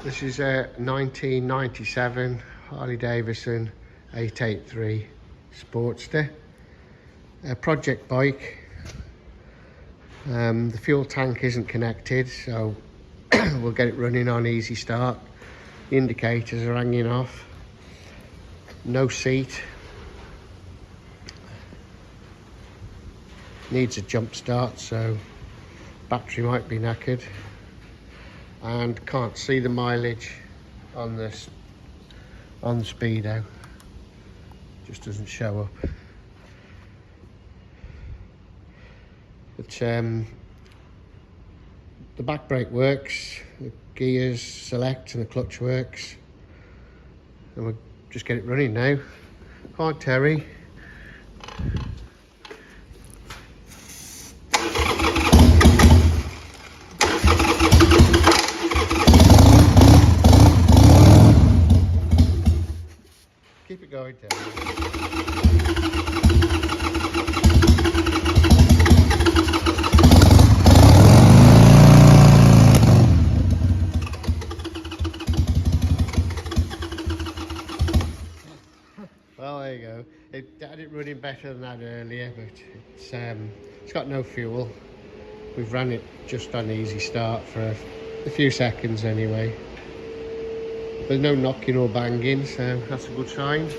This is a 1997 Harley Davidson 883 Sportster, a project bike. The fuel tank isn't connected, so we'll get it running on easy start. The indicators are hanging off. No seat. Needs a jump start, so battery might be knackered. And can't see the mileage on this on the speedo. Just doesn't show up. But the back brake works, the gears select and the clutch works, and we'll just get it running now. Hi Terry. Keep it going, Terry. Well, there you go. I had it running better than that earlier, but it's got no fuel. We've ran it just on easy start for a few seconds anyway. There's no knocking or banging, so that's a good sign.